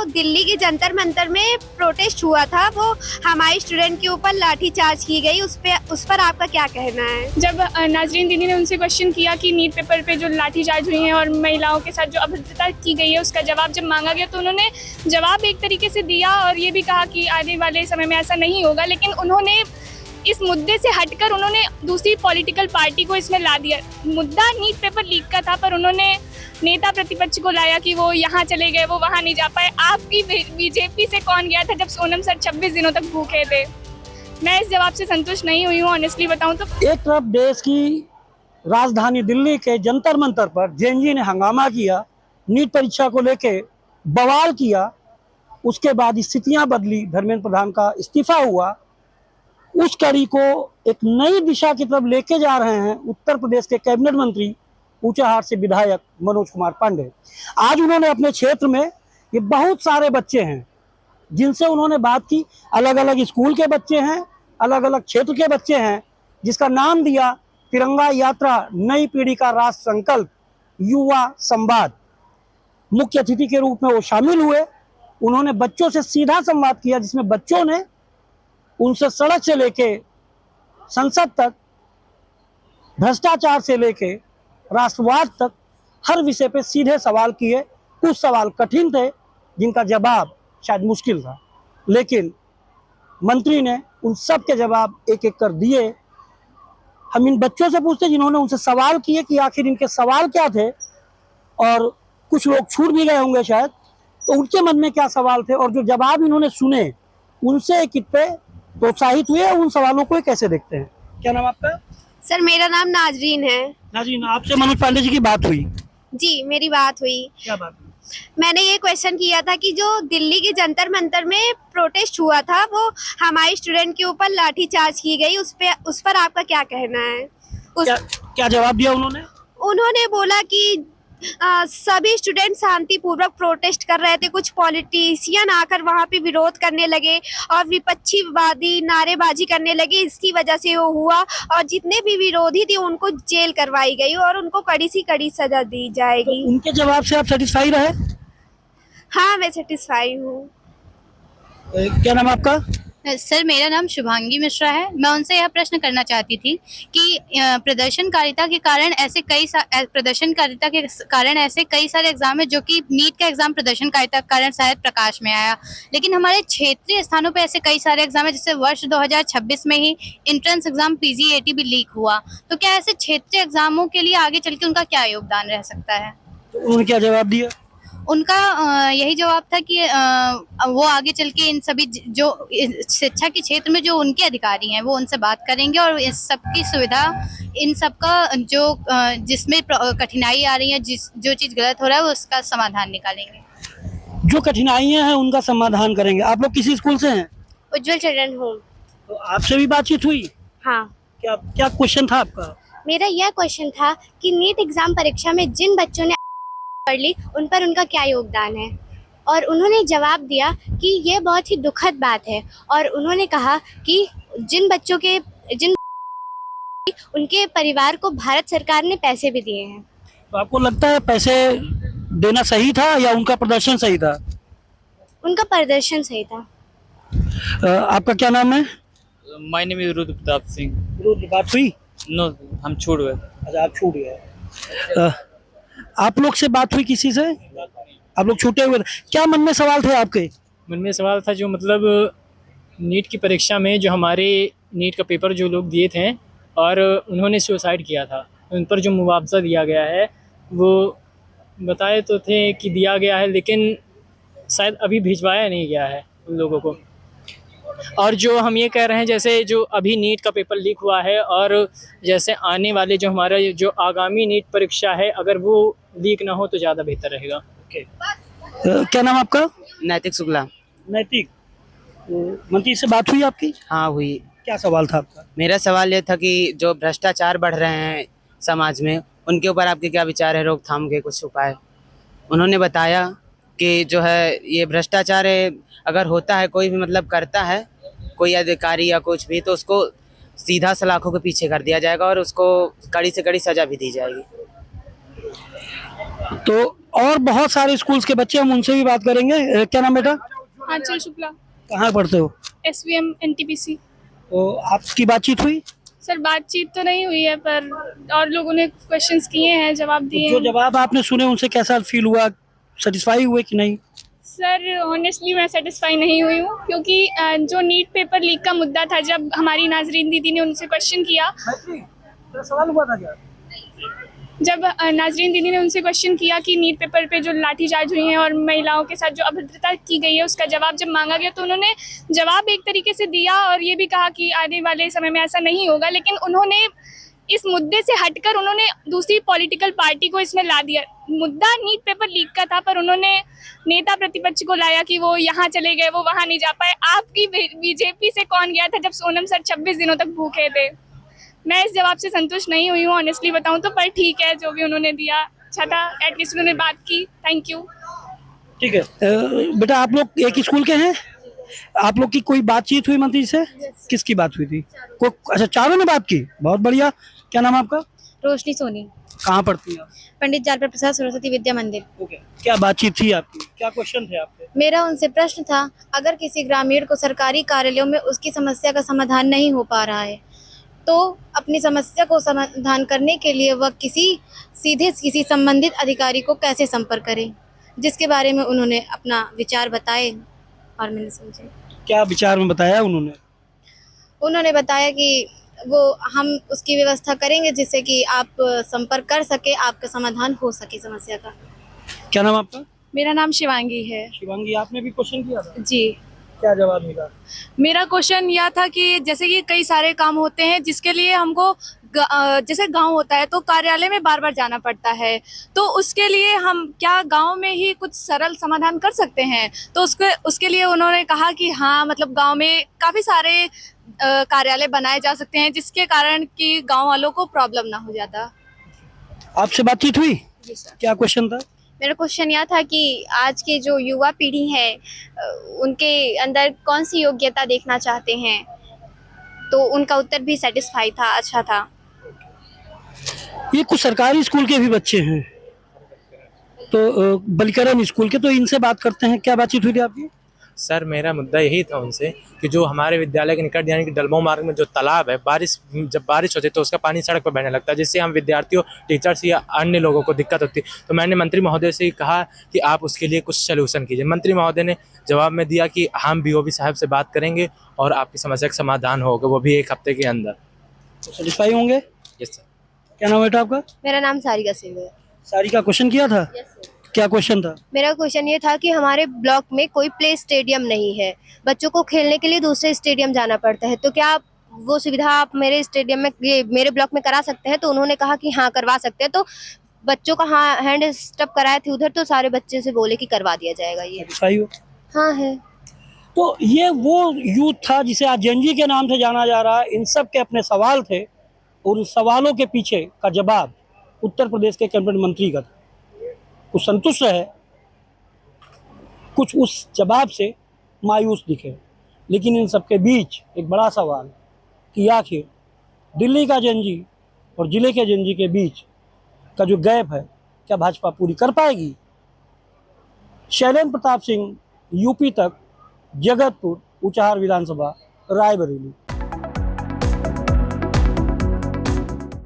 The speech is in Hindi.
दिल्ली के जंतर मंतर में प्रोटेस्ट हुआ था, वो हमारे स्टूडेंट के ऊपर लाठीचार्ज की गई, उस पर आपका क्या कहना है? जब नाजरीन दीदी ने उनसे क्वेश्चन किया कि नीट पेपर पे जो लाठीचार्ज हुई है और महिलाओं के साथ जो अभद्रता की गई है उसका जवाब जब मांगा गया तो उन्होंने जवाब एक तरीके से दिया और ये भी कहा कि आने वाले समय में ऐसा नहीं होगा, लेकिन उन्होंने इस मुद्दे से हटकर उन्होंने दूसरी पॉलिटिकल पार्टी को इसमें ला दिया। मुद्दा नीट पेपर लीक का था पर उन्होंने नेता प्रतिपक्ष को लाया कि वो यहाँ चले गए, वो वहाँ नहीं जा पाए। आपकी बीजेपी से कौन गया था जब सोनम सर 26 दिनों तक भूखे थे? मैं इस जवाब से संतुष्ट नहीं हुई हूँ ऑनेस्टली बताऊँ तो। एक तरफ देश की राजधानी दिल्ली के जंतर मंतर पर जेएनयू ने हंगामा किया, नीट परीक्षा को लेके बवाल किया, उसके बाद स्थितियां बदली, धर्मेंद्र प्रधान का इस्तीफा हुआ, उस कड़ी को एक नई दिशा की तरफ लेके जा रहे हैं उत्तर प्रदेश के कैबिनेट मंत्री ऊंचाहार से विधायक मनोज कुमार पांडे। आज उन्होंने अपने क्षेत्र में ये बहुत सारे बच्चे हैं जिनसे उन्होंने बात की, अलग अलग स्कूल के बच्चे हैं, अलग अलग क्षेत्र के बच्चे हैं, जिसका नाम दिया तिरंगा यात्रा नई पीढ़ी का राष्ट्र संकल्प युवा संवाद। मुख्य अतिथि के रूप में वो शामिल हुए। उन्होंने बच्चों से सीधा संवाद किया जिसमें बच्चों ने उनसे सड़क से लेके संसद तक, भ्रष्टाचार से लेके राष्ट्रवाद तक हर विषय पे सीधे सवाल किए। कुछ सवाल कठिन थे जिनका जवाब शायद मुश्किल था, लेकिन मंत्री ने उन सब के जवाब एक एक कर दिए। हम इन बच्चों से पूछते जिन्होंने उनसे सवाल किए कि आखिर इनके सवाल क्या थे, और कुछ लोग छूट भी गए होंगे शायद, तो उनके मन में क्या सवाल थे और जो जवाब इन्होंने सुने उनसे कितने प्रोत्साहित हुए, उन सवालों को कैसे देखते हैं। क्या नाम आपका? सर मेरा नाम नाजरीन है। नाजरीन, आपसे मनोज पांडे जी की बात हुई? जी मेरी बात हुई। क्या बात हुई? मैंने ये क्वेश्चन किया था कि जो दिल्ली के जंतर मंतर में प्रोटेस्ट हुआ था, वो हमारे स्टूडेंट के ऊपर लाठीचार्ज की गई, उस पर आपका क्या कहना है? क्या जवाब दिया उन्होंने? उन्होंने बोला कि सभी स्टूडेंट शांतिपूर्वक प्रोटेस्ट कर रहे थे, कुछ पॉलिटिशियन आकर वहां पे विरोध करने लगे और विपक्षीवादी नारेबाजी करने लगे, इसकी वजह से वो हुआ और जितने भी विरोधी थे उनको जेल करवाई गई और उनको कड़ी सी कड़ी सजा दी जाएगी। तो उनके जवाब से आप सेटिस्फाई रहे? हाँ मैं सेटिस्फाई हूँ। क्या नाम आपका? सर मेरा नाम शुभांगी मिश्रा है। मैं उनसे यह प्रश्न करना चाहती थी कि प्रदर्शनकारिता के कारण ऐसे कई सारे एग्जाम है जो कि नीट का एग्जाम प्रदर्शनकारिता के कारण शायद प्रकाश में आया, लेकिन हमारे क्षेत्रीय स्थानों पे ऐसे कई सारे एग्जाम है, जैसे वर्ष 2026 में ही एंट्रेंस एग्जाम PGAT भी लीक हुआ। तो क्या ऐसे क्षेत्रीय एग्जामों के लिए आगे चल के उनका क्या योगदान रह सकता है? तो उन्होंने क्या जवाब दिया? उनका यही जवाब था कि वो आगे चल के इन सभी जो शिक्षा के क्षेत्र में जो उनके अधिकारी हैं वो उनसे बात करेंगे और इस सब की सुविधा, इन सब का जो जिसमें कठिनाई आ रही है, जो चीज़ गलत हो रहा है उसका समाधान निकालेंगे। जो कठिनाइयां हैं उनका समाधान करेंगे। आप लोग किसी स्कूल से हैं? उज्जवल चिल्ड्रन होम। तो आपसे भी बातचीत हुई? हाँ। क्या क्वेश्चन था आपका? मेरा यह क्वेश्चन था कि नीट एग्जाम परीक्षा में जिन बच्चों ने पढ़ ली उन पर उनका क्या योगदान है, और उन्होंने जवाब दिया कि ये बहुत ही दुखद बात है और उन्होंने कहा कि उनके परिवार को भारत सरकार ने पैसे भी दिए हैं। तो आपको लगता है पैसे देना सही था या उनका प्रदर्शन सही था? उनका प्रदर्शन सही था। आपका क्या नाम है? My name is Rudra Pratap Singh. Rudra, बात हुई? नो, हम छूट गए। अच्छा, आप छूट गए। आप लोग से बात हुई किसी से? आप लोग छूटे हुए थे। क्या मन में सवाल थे आपके? मन में सवाल था जो मतलब नीट की परीक्षा में जो हमारे नीट का पेपर जो लोग दिए थे और उन्होंने सुसाइड किया था, उन पर जो मुआवजा दिया गया है वो बताए तो थे कि दिया गया है, लेकिन शायद अभी भिजवाया नहीं गया है उन लोगों को। और जो हम ये कह रहे हैं जैसे जो अभी नीट का पेपर लीक हुआ है और जैसे आने वाले जो हमारा जो आगामी नीट परीक्षा है अगर वो लीक ना हो तो ज़्यादा बेहतर रहेगा। क्या नाम आपका? नैतिक शुक्ला। नैतिक, मंत्री से बात हुई आपकी? हाँ हुई। क्या सवाल था आपका? मेरा सवाल ये था कि जो भ्रष्टाचार बढ़ रहे हैं समाज में, उनके ऊपर आपके क्या विचार है, रोकथाम के कुछ उपाय। उन्होंने बताया कि जो है ये भ्रष्टाचार अगर होता है, कोई भी मतलब करता है कोई अधिकारी या कुछ भी, तो उसको सीधा सलाखों के पीछे कर दिया जाएगा और उसको कड़ी से कड़ी सजा भी दी जाएगी। तो और बहुत सारे स्कूल्स के बच्चे, हम उनसे भी बात करेंगे। क्या नाम बेटा? आंचल शुक्ला, कहाँ पढ़ते हो? SVM NTPC। तो आपकी बातचीत हुई? सर बातचीत तो नहीं हुई है, पर और लोगों ने क्वेश्चंस किए हैं, जवाब दिए जो हैं। जवाब आपने सुने उनसे कैसा फील हुआ? सेटिस्फाई हुए कि नहीं? सर ऑनेस्टली मैं सेटिस्फाई नहीं हुई हूँ, क्योंकि जो नीट पेपर लीक का मुद्दा था, जब हमारी नाजरीन दीदी ने उनसे क्वेश्चन किया, सवाल हुआ था क्या? जब नाजरीन दीदी ने उनसे क्वेश्चन किया कि नीट पेपर पे जो लाठीचार्ज हुई है और महिलाओं के साथ जो अभद्रता की गई है, उसका जवाब जब मांगा गया, तो उन्होंने जवाब एक तरीके से दिया और ये भी कहा कि आने वाले समय में ऐसा नहीं होगा, लेकिन उन्होंने इस मुद्दे से हटकर उन्होंने दूसरी पॉलिटिकल पार्टी को इसमें ला दिया। मुद्दा नीट पेपर लीक का था, पर उन्होंने नेता प्रतिपक्ष को लाया कि वो यहाँ चले गए, वो वहाँ नहीं जा पाए। आपकी बीजेपी से कौन गया था जब सोनम सर 26 दिनों तक भूखे थे? मैं इस जवाब से संतुष्ट नहीं हुई हूँ ऑनेस्टली बताऊँ तो, पर ठीक है, जो भी उन्होंने दिया अच्छा था, एटलीस्ट उन्होंने बात की। Thank you. ठीक है। बेटा आप लोग एक ही स्कूल के हैं? आप लोग की कोई बातचीत हुई मंत्री से? किसकी बात हुई थी? अच्छा, चारों ने बात की, बहुत बढ़िया। क्या नाम है आपका? रोशनी सोनी, कहाँ पढ़ती हैं आप? पंडित जालपर प्रसाद सरस्वती विद्या मंदिर। ओके, क्या बातचीत थी आपकी? क्या क्वेश्चन थे आपके? मेरा उनसे प्रश्न था, अगर किसी ग्रामीण को सरकारी कार्यालयों में उसकी समस्या का समाधान नहीं हो पा रहा है, तो अपनी समस्या को समाधान करने के लिए वह सीधे किसी संबंधित अधिकारी को कैसे संपर्क करे, जिसके बारे में उन्होंने अपना विचार बताए और मैंने समझे। क्या विचार में बताया उन्होंने? उन्होंने बताया कि वो हम उसकी व्यवस्था करेंगे जिससे कि आप संपर्क कर सके, आपका समाधान हो सके समस्या का। क्या नाम आपका? मेरा नाम शिवांगी है। शिवांगी, आपने भी क्वेश्चन किया था? जी, क्या जवाब मिला? मेरा क्वेश्चन यह था कि जैसे कि कई सारे काम होते हैं जिसके लिए हमको जैसे गांव होता है तो कार्यालय में बार बार जाना पड़ता है, तो उसके लिए हम क्या गांव में ही कुछ सरल समाधान कर सकते हैं? तो उसके लिए उन्होंने कहा कि हाँ, मतलब गांव में काफ़ी सारे कार्यालय बनाए जा सकते हैं, जिसके कारण कि गांव वालों को प्रॉब्लम ना हो जाता। आपसे बातचीत हुई? जी सर। क्या क्वेश्चन था? मेरा क्वेश्चन यह था कि आज की जो युवा पीढ़ी है, उनके अंदर कौन सी योग्यता देखना चाहते हैं, तो उनका उत्तर भी सेटिस्फाई था, अच्छा था। ये कुछ सरकारी स्कूल के भी बच्चे हैं, तो बलिकरण स्कूल के, तो इनसे बात करते हैं। क्या बातचीत हुई थी आपकी? सर मेरा मुद्दा यही था उनसे कि जो हमारे विद्यालय के निकट यानी कि डलमो मार्ग में जो तालाब है, जब बारिश होती है तो उसका पानी सड़क पर बहने लगता है, जिससे हम विद्यार्थियों, टीचर्स या अन्य लोगों को दिक्कत होती है। तो मैंने मंत्री महोदय से कहा कि आप उसके लिए कुछ सलूशन कीजिए। मंत्री महोदय ने जवाब में दिया कि हम BOB साहब से बात करेंगे और आपकी समस्या का समाधान होगा, वो भी 1 हफ्ते के अंदर। तो सेटिस्फाई होंगे? Yes sir. क्या नाम है बेटा आपका? मेरा नाम सारिका सिंह है। सारिका, क्वेश्चन किया था? क्या क्वेश्चन था? मेरा क्वेश्चन ये था कि हमारे ब्लॉक में कोई प्ले स्टेडियम नहीं है, बच्चों को खेलने के लिए दूसरे स्टेडियम जाना पड़ता है, तो क्या आप वो सुविधा आप मेरे स्टेडियम में, ये मेरे ब्लॉक में करा सकते हैं? तो उन्होंने कहा कि हाँ करवा सकते हैं। तो बच्चों का हाँ हैंड स्टप कराए थे उधर, तो सारे बच्चे से बोले कि करवा दिया जाएगा। ये सेटिस्फाई हो? हाँ है। तो ये वो यूथ था जिसे आज जेनजी के नाम से जाना जा रहा है। इन सब के अपने सवाल थे और उस सवालों के पीछे का जवाब उत्तर प्रदेश के कैबिनेट मंत्री का था। कुछ संतुष्ट है, कुछ उस जवाब से मायूस दिखे, लेकिन इन सबके बीच एक बड़ा सवाल कि आखिर दिल्ली का जेनजी और जिले के जेनजी के बीच का जो गैप है, क्या भाजपा पूरी कर पाएगी? शैलेंद्र प्रताप सिंह, UP तक, जगतपुर, ऊंचाहार विधानसभा, रायबरेली।